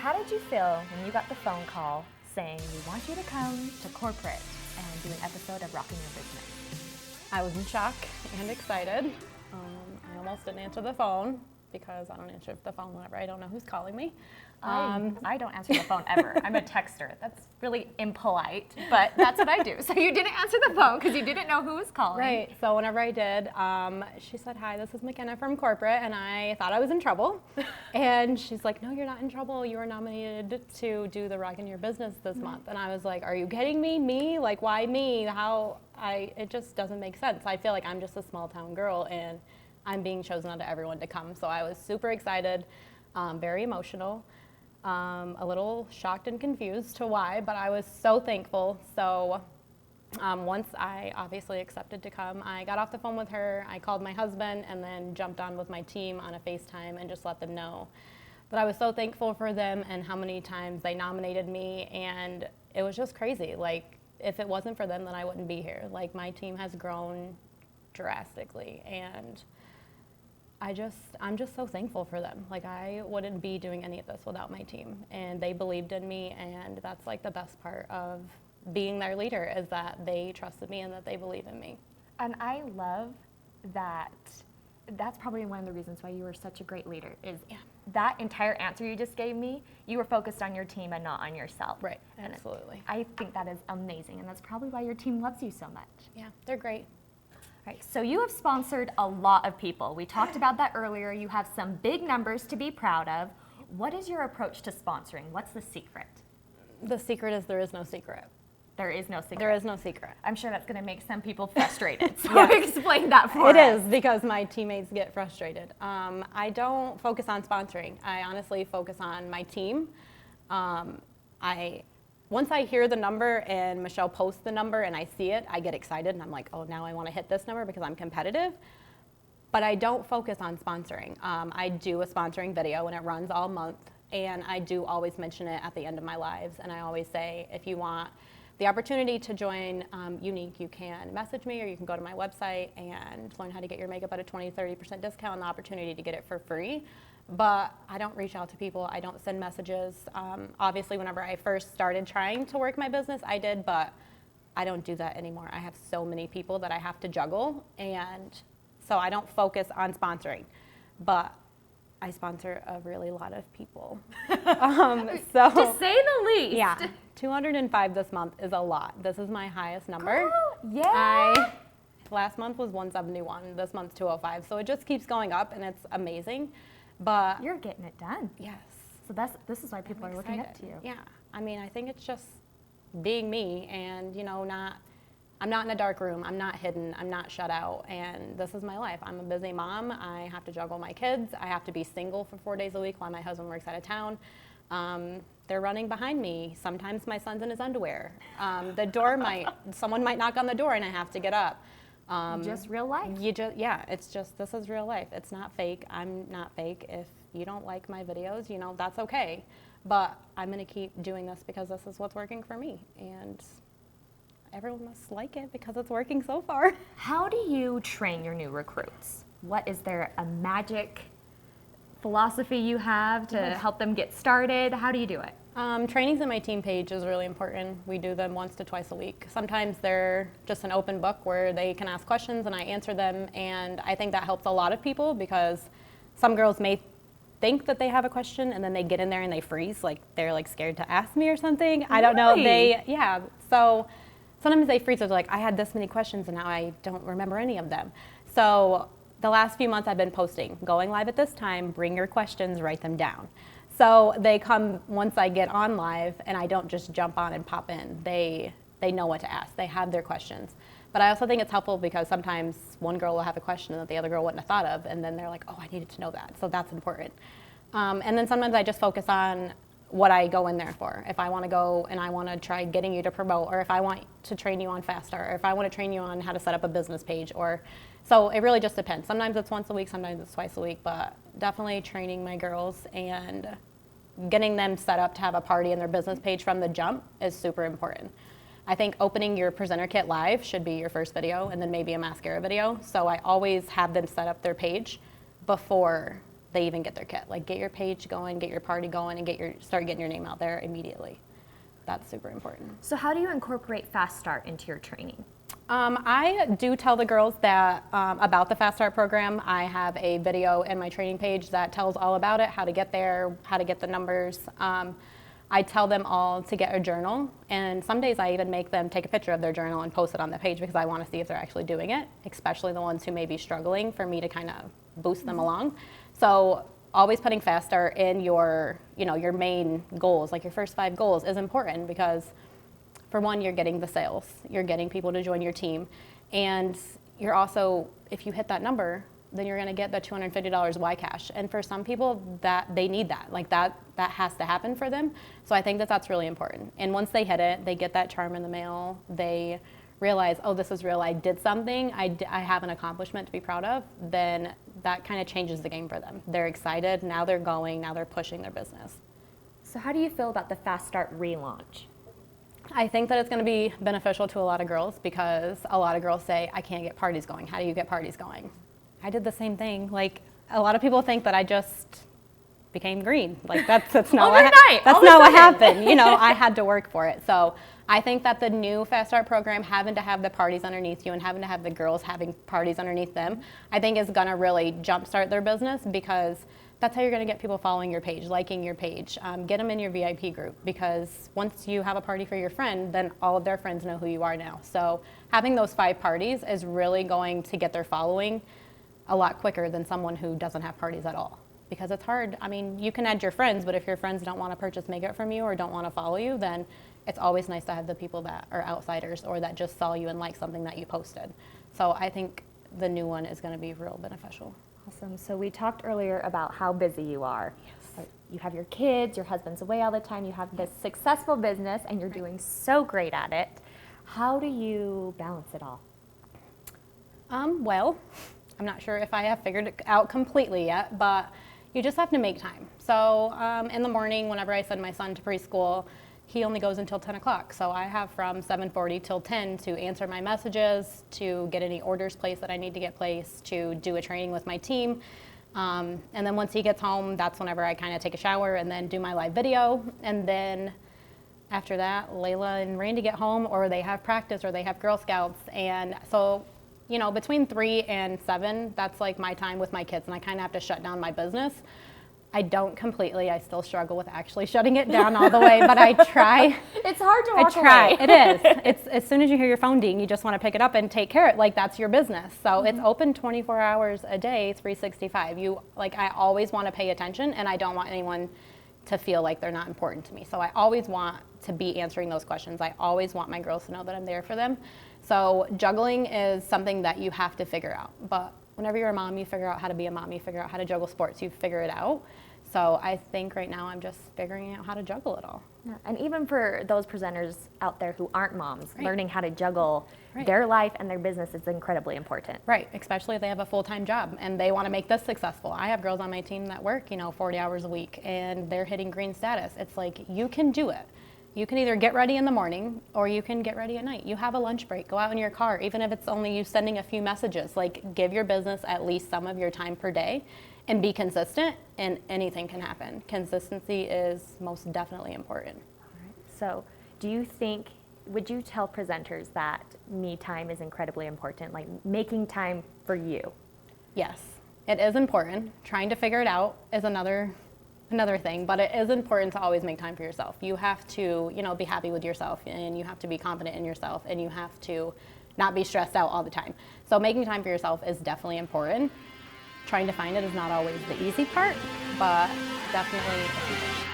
how did you feel when you got the phone call saying we want you to come to corporate and do an episode of Rockin' Your Business? I was in shock and excited. I almost didn't answer the phone because I don't answer the phone whenever I don't know who's calling me. I don't answer the phone ever. I'm a texter. That's really impolite, but that's what I do. So you didn't answer the phone because you didn't know who was calling. Right, so whenever I did, she said, "Hi, this is McKenna from corporate," and I thought I was in trouble. And she's like, "No, you're not in trouble. You were nominated to do the Rockin' Your Business this month." And I was like, "Are you kidding me? Me? Like, why me? It just doesn't make sense. I feel like I'm just a small town girl and I'm being chosen out of everyone to come." So I was super excited, very emotional. A little shocked and confused to why, but I was so thankful. So once I obviously accepted to come, I got off the phone with her, I called my husband, and then jumped on with my team on a FaceTime and just let them know. But I was so thankful for them and how many times they nominated me, and it was just crazy. Like, if it wasn't for them, then I wouldn't be here. Like, my team has grown drastically, and I'm just so thankful for them. Like, I wouldn't be doing any of this without my team, and they believed in me, and that's like the best part of being their leader, is that they trusted me and that they believe in me. And I love that. That's probably one of the reasons why you were such a great leader, is that entire answer you just gave me, you were focused on your team and not on yourself. Right, And absolutely. I think that is amazing, and that's probably why your team loves you so much. Yeah, they're great. Right, so you have sponsored a lot of people. We talked about that earlier. You have some big numbers to be proud of. What is your approach to sponsoring? What's the secret? The secret is there is no secret. There is no secret. There is no secret. I'm sure that's going to make some people frustrated. So explain that for us. It is, because my teammates get frustrated. I don't focus on sponsoring. I honestly focus on my team. Once I hear the number and Michelle posts the number and I see it, I get excited and I'm like, oh, now I want to hit this number because I'm competitive. But I don't focus on sponsoring. I do a sponsoring video and it runs all month, and I do always mention it at the end of my lives. And I always say, if you want the opportunity to join Unique, you can message me, or you can go to my website and learn how to get your makeup at a 20-30% discount, and the opportunity to get it for free. But I don't reach out to people. I don't send messages. Obviously, whenever I first started trying to work my business, I did, but I don't do that anymore. I have so many people that I have to juggle, and so I don't focus on sponsoring. But I sponsor a really lot of people. So to say the least. Yeah, 205 this month is a lot. This is my highest number. Girl, yeah. Last month was 171. This month's 205. So it just keeps going up, and it's amazing. But You're getting it done. yes. So this is why people are looking up to you. Yeah, I mean, I think it's just being me, and I'm not in a dark room, I'm not hidden, I'm not shut out, and this is my life. I'm a busy mom. I have to juggle my kids. I have to be single for 4 days a week while my husband works out of town. They're running behind me. Sometimes my son's in his underwear. Someone might knock on the door and I have to get up. Just real life. This is real life. It's not fake. I'm not fake. If you don't like my videos, that's okay. But I'm gonna keep doing this because this is what's working for me. And everyone must like it because it's working so far. How do you train your new recruits? Is there a magic philosophy you have to help them get started? How do you do it? Trainings in my team page is really important. We do them once to twice a week. Sometimes they're just an open book where they can ask questions and I answer them, and I think that helps a lot of people, because some girls may think that they have a question and then they get in there and they freeze, like they're like scared to ask me or something. I don't know. So sometimes they freeze. They're like, I had this many questions and now I don't remember any of them. So the last few months I've been posting, going live at this time, bring your questions, write them down. So they come once I get on live, and I don't just jump on and pop in. They know what to ask. They have their questions. But I also think it's helpful because sometimes one girl will have a question that the other girl wouldn't have thought of, and then they're like, oh, I needed to know that. So that's important. And then sometimes I just focus on what I go in there for. If I want to go and I want to try getting you to promote, or if I want to train you on Fastar, or if I want to train you on how to set up a business page, so it really just depends. Sometimes it's once a week, sometimes it's twice a week, but definitely training my girls and getting them set up to have a party in their business page from the jump is super important. I think opening your presenter kit live should be your first video, and then maybe a mascara video. So I always have them set up their page before they even get their kit. Like get your page going, get your party going, and start getting your name out there immediately. That's super important. So how do you incorporate Fast Start into your training? I do tell the girls that about the Fast Start program. I have a video in my training page that tells all about it, how to get there, how to get the numbers. I tell them all to get a journal, and some days I even make them take a picture of their journal and post it on the page because I want to see if they're actually doing it, especially the ones who may be struggling, for me to kind of boost them along. So always putting Fast Start in your main goals, like your first 5 goals, is important because, for one, you're getting the sales, you're getting people to join your team, and you're also, if you hit that number, then you're going to get the $250 Y cash. And for some people, that they need that, like that has to happen for them. So I think that that's really important. And once they hit it, they get that charm in the mail, they realize, oh, this is real, I did something, I have an accomplishment to be proud of, then that kind of changes the game for them. They're excited, now they're going, now they're pushing their business. So how do you feel about the Fast Start relaunch? I think that it's going to be beneficial to a lot of girls because a lot of girls say, I can't get parties going. How do you get parties going? I did the same thing. Like, a lot of people think that I just became green. Like, that's not what happened. You know, I had to work for it. So I think that the new Fast Start program, having to have the parties underneath you and having to have the girls having parties underneath them, I think is going to really jumpstart their business, because that's how you're going to get people following your page, liking your page. Get them in your VIP group, because once you have a party for your friend, then all of their friends know who you are now. So having those 5 parties is really going to get their following a lot quicker than someone who doesn't have parties at all. Because it's hard. I mean, you can add your friends, but if your friends don't want to purchase makeup from you or don't want to follow you, then it's always nice to have the people that are outsiders or that just saw you and like something that you posted. So I think the new one is going to be real beneficial. Awesome. So we talked earlier about how busy you are. Yes. You have your kids, your husband's away all the time, you have this successful business, and you're doing so great at it. How do you balance it all? Well, I'm not sure if I have figured it out completely yet, but you just have to make time. So in the morning, whenever I send my son to preschool, he only goes until 10 o'clock. So I have from 7:40 till 10 to answer my messages, to get any orders placed that I need to get placed, to do a training with my team. And then once he gets home, that's whenever I kind of take a shower and then do my live video. And then after that, Layla and Randy get home, or they have practice, or they have Girl Scouts. And so, you know, between 3 and 7, that's like my time with my kids, and I kind of have to shut down my business. I don't completely. I still struggle with actually shutting it down all the way, but I try. It's hard to walk away. It is. It's as soon as you hear your phone ding, you just want to pick it up and take care of it. Like, that's your business. So it's open 24 hours a day, 365. I always want to pay attention, and I don't want anyone to feel like they're not important to me. So I always want to be answering those questions. I always want my girls to know that I'm there for them. So juggling is something that you have to figure out. But whenever you're a mom, you figure out how to be a mom, you figure out how to juggle sports, you figure it out. So I think right now I'm just figuring out how to juggle it all. Yeah. And even for those presenters out there who aren't moms, learning how to juggle Right. their life and their business is incredibly important. Right, especially if they have a full-time job and they want to make this successful. I have girls on my team that work, 40 hours a week, and they're hitting green status. It's like, you can do it. You can either get ready in the morning or you can get ready at night. You have a lunch break, go out in your car, even if it's only you sending a few messages. Like, give your business at least some of your time per day and be consistent, and anything can happen. Consistency is most definitely important. All right. So would you tell presenters that me time is incredibly important, like making time for you? Yes, it is important. Trying to figure it out is another thing, but it is important to always make time for yourself. You have to, be happy with yourself, and you have to be confident in yourself, and you have to not be stressed out all the time. So making time for yourself is definitely important. Trying to find it is not always the easy part, but definitely.